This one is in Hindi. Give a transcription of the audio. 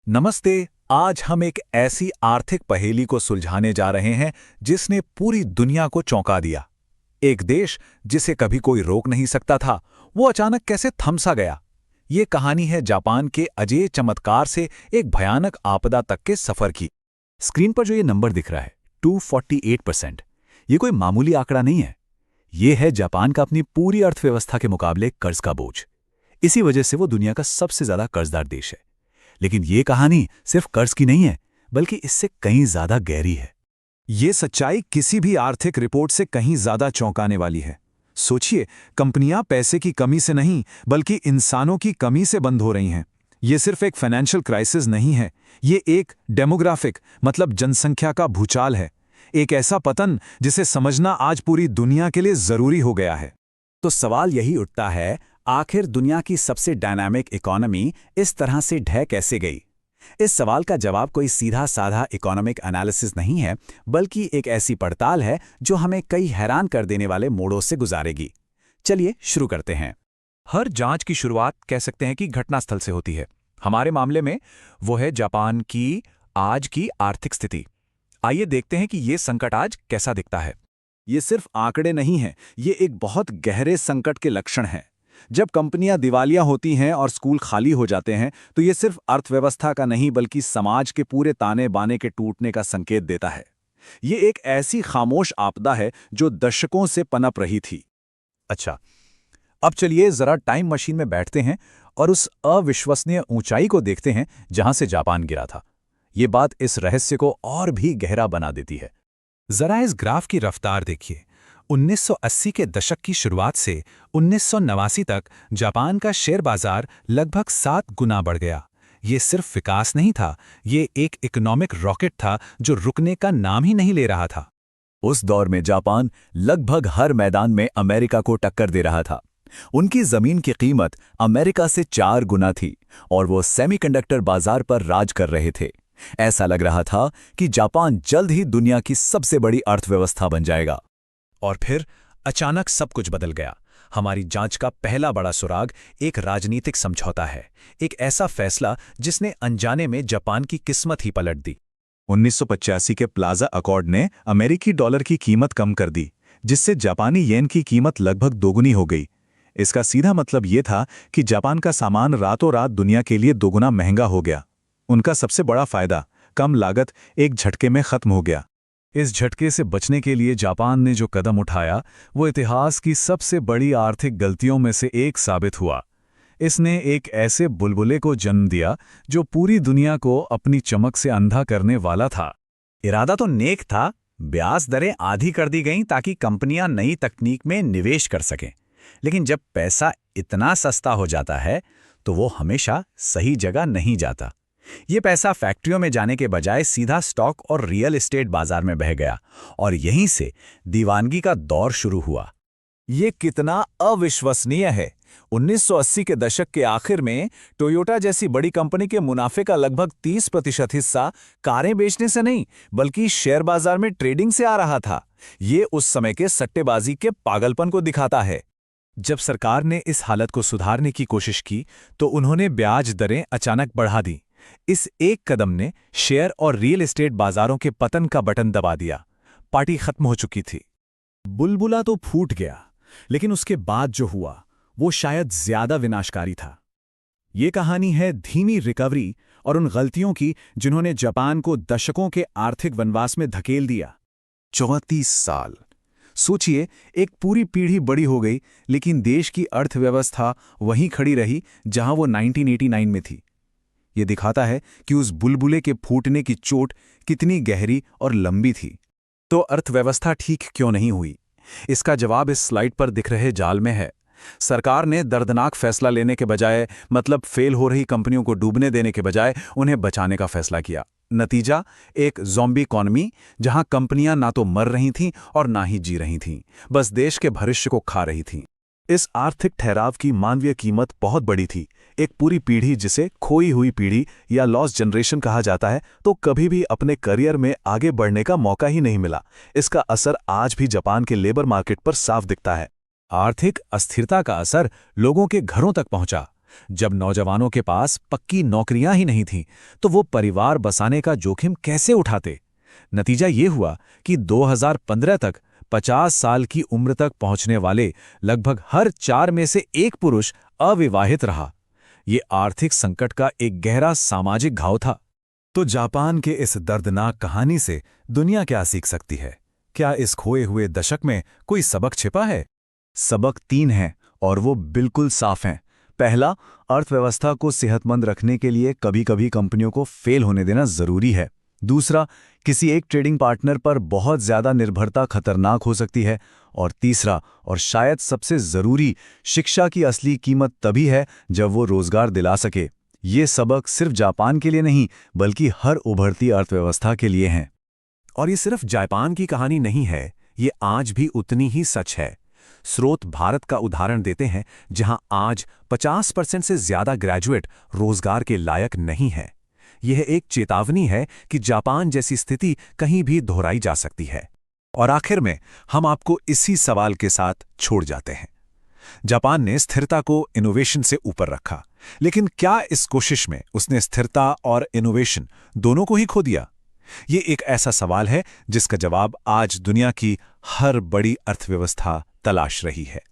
नमस्ते। आज हम एक ऐसी आर्थिक पहेली को सुलझाने जा रहे हैं जिसने पूरी दुनिया को चौंका दिया। एक देश जिसे कभी कोई रोक नहीं सकता था, वो अचानक कैसे थम सा गया। ये कहानी है जापान के अजेय चमत्कार से एक भयानक आपदा तक के सफर की। स्क्रीन पर जो ये नंबर दिख रहा है 248%, ये कोई मामूली आंकड़ा नहीं है। ये है जापान का अपनी पूरी अर्थव्यवस्था के मुकाबले कर्ज का बोझ। इसी वजह से वो दुनिया का सबसे ज्यादा कर्जदार देश है। लेकिन ये कहानी सिर्फ कर्ज की नहीं है, बल्कि इससे कहीं ज्यादा गहरी है। ये सच्चाई किसी भी आर्थिक रिपोर्ट से कहीं ज्यादा चौंकाने वाली है। सोचिए, कंपनियां पैसे की कमी से नहीं, बल्कि इंसानों की कमी से बंद हो रही हैं। ये सिर्फ एक फाइनेंशियल क्राइसिस नहीं है, ये एक डेमोग्राफिक मतलब जनसंख्या का भूचाल है। एक ऐसा पतन जिसे समझना आज पूरी दुनिया के लिए जरूरी हो गया है। तो सवाल यही उठता है, आखिर दुनिया की सबसे डायनामिक इकोनॉमी इस तरह से ढह कैसे गई? इस सवाल का जवाब कोई सीधा साधा इकोनॉमिक एनालिसिस नहीं है, बल्कि एक ऐसी पड़ताल है जो हमें कई हैरान कर देने वाले मोड़ों से गुजारेगी। चलिए शुरू करते हैं। हर जांच की शुरुआत कह सकते हैं कि घटनास्थल से होती है। हमारे मामले में वो है जापान की आज की आर्थिक स्थिति। आइए देखते हैं कि ये संकट आज कैसा दिखता है। ये सिर्फ आंकड़े नहीं हैं, ये एक बहुत गहरे संकट के लक्षण हैं। जब कंपनियां दिवालिया होती हैं और स्कूल खाली हो जाते हैं, तो ये सिर्फ अर्थव्यवस्था का नहीं, बल्कि समाज के पूरे ताने बाने के टूटने का संकेत देता है। ये एक ऐसी खामोश आपदा है जो दशकों से पनप रही थी। अच्छा, अब चलिए जरा टाइम मशीन में बैठते हैं और उस अविश्वसनीय ऊंचाई को देखते हैं जहां से जापान गिरा था। ये बात इस रहस्य को और भी गहरा बना देती है। जरा इस ग्राफ की रफ्तार देखिए। 1980 के दशक की शुरुआत से 1989 तक जापान का शेयर बाजार लगभग 7 गुना बढ़ गया। ये सिर्फ विकास नहीं था, ये एक इकोनॉमिक रॉकेट था जो रुकने का नाम ही नहीं ले रहा था। उस दौर में जापान लगभग हर मैदान में अमेरिका को टक्कर दे रहा था। उनकी जमीन की कीमत अमेरिका से 4 गुना थी और वो सेमीकंडक्टर बाजार पर राज कर रहे थे। ऐसा लग रहा था कि जापान जल्द ही दुनिया की सबसे बड़ी अर्थव्यवस्था बन जाएगा। और फिर अचानक सब कुछ बदल गया। हमारी जांच का पहला बड़ा सुराग एक राजनीतिक समझौता है, एक ऐसा फैसला जिसने अनजाने में जापान की किस्मत ही पलट दी। 1985 के प्लाजा अकॉर्ड ने अमेरिकी डॉलर की कीमत कम कर दी, जिससे जापानी येन की कीमत लगभग दोगुनी हो गई। इसका सीधा मतलब ये था कि जापान का सामान रातों रात दुनिया के लिए दोगुना महंगा हो गया। उनका सबसे बड़ा फायदा, कम लागत, एक झटके में खत्म हो गया। इस झटके से बचने के लिए जापान ने जो कदम उठाया, वो इतिहास की सबसे बड़ी आर्थिक गलतियों में से एक साबित हुआ। इसने एक ऐसे बुलबुले को जन्म दिया जो पूरी दुनिया को अपनी चमक से अंधा करने वाला था। इरादा तो नेक था, ब्याज दरें आधी कर दी गईं ताकि कंपनियां नई तकनीक में निवेश कर सकें। लेकिन जब पैसा इतना सस्ता हो जाता है, तो वो हमेशा सही जगह नहीं जाता। ये पैसा फैक्ट्रियों में जाने के बजाय सीधा स्टॉक और रियल एस्टेट बाजार में बह गया और यहीं से दीवानगी का दौर शुरू हुआ। ये कितना अविश्वसनीय है। 1980 के दशक के आखिर में टोयोटा जैसी बड़ी कंपनी के मुनाफे का लगभग 30% हिस्सा कारें बेचने से नहीं, बल्कि शेयर बाजार में ट्रेडिंग से आ रहा था। ये उस समय के सट्टेबाजी के पागलपन को दिखाता है। जब सरकार ने इस हालत को सुधारने की कोशिश की, तो उन्होंने ब्याज दरें अचानक बढ़ा दी। इस एक कदम ने शेयर और रियल एस्टेट बाजारों के पतन का बटन दबा दिया। पार्टी खत्म हो चुकी थी। बुलबुला तो फूट गया, लेकिन उसके बाद जो हुआ वो शायद ज्यादा विनाशकारी था। ये कहानी है धीमी रिकवरी और उन गलतियों की जिन्होंने जापान को दशकों के आर्थिक वनवास में धकेल दिया। 34 साल। सोचिए, एक पूरी पीढ़ी बड़ी हो गई, लेकिन देश की अर्थव्यवस्था वहीं खड़ी रही जहां वो 1989 में थी। ये दिखाता है कि उस बुलबुले के फूटने की चोट कितनी गहरी और लंबी थी। तो अर्थव्यवस्था ठीक क्यों नहीं हुई? इसका जवाब इस स्लाइड पर दिख रहे जाल में है। सरकार ने दर्दनाक फैसला लेने के बजाय, मतलब फेल हो रही कंपनियों को डूबने देने के बजाय, उन्हें बचाने का फैसला किया। नतीजा, एक ज़ॉम्बी इकॉनमी जहां कंपनियां ना तो मर रही थीं और ना ही जी रही थीं, बस देश के भविष्य को खा रही थीं। इस आर्थिक ठहराव की मानवीय कीमत बहुत बड़ी थी। एक पूरी पीढ़ी, जिसे खोई हुई पीढ़ी या लॉस्ट जनरेशन कहा जाता है, तो कभी भी अपने करियर में आगे बढ़ने का मौका ही नहीं मिला। इसका असर आज भी जापान के लेबर मार्केट पर साफ दिखता है। आर्थिक अस्थिरता का असर लोगों के घरों तक पहुंचा। जब नौजवानों के पास पक्की नौकरियां ही नहीं थीं, तो वो परिवार बसाने का जोखिम कैसे उठाते? नतीजा ये हुआ कि 2015 तक 50 साल की उम्र तक पहुंचने वाले लगभग हर 4 में से एक पुरुष अविवाहित रहा। ये आर्थिक संकट का एक गहरा सामाजिक घाव था। तो जापान के इस दर्दनाक कहानी से दुनिया क्या सीख सकती है? क्या इस खोए हुए दशक में कोई सबक छिपा है? सबक 3 हैं और वो बिल्कुल साफ हैं। पहला, अर्थव्यवस्था को सेहतमंद रखने के लिए कभी-कभी कंपनियों को फेल होने देना जरूरी है। दूसरा, किसी एक ट्रेडिंग पार्टनर पर बहुत ज्यादा निर्भरता खतरनाक हो सकती है। और तीसरा, और शायद सबसे जरूरी, शिक्षा की असली कीमत तभी है जब वो रोजगार दिला सके। ये सबक सिर्फ जापान के लिए नहीं, बल्कि हर उभरती अर्थव्यवस्था के लिए हैं। और ये सिर्फ जापान की कहानी नहीं है, ये आज भी उतनी ही सच है। स्रोत भारत का उदाहरण देते हैं, जहां आज 50% से ज्यादा ग्रेजुएट रोजगार के लायक नहीं है। यह एक चेतावनी है कि जापान जैसी स्थिति कहीं भी दोहराई जा सकती है। और आखिर में हम आपको इसी सवाल के साथ छोड़ जाते हैं। जापान ने स्थिरता को इनोवेशन से ऊपर रखा, लेकिन क्या इस कोशिश में उसने स्थिरता और इनोवेशन दोनों को ही खो दिया? ये एक ऐसा सवाल है जिसका जवाब आज दुनिया की हर बड़ी अर्थव्यवस्था तलाश रही है।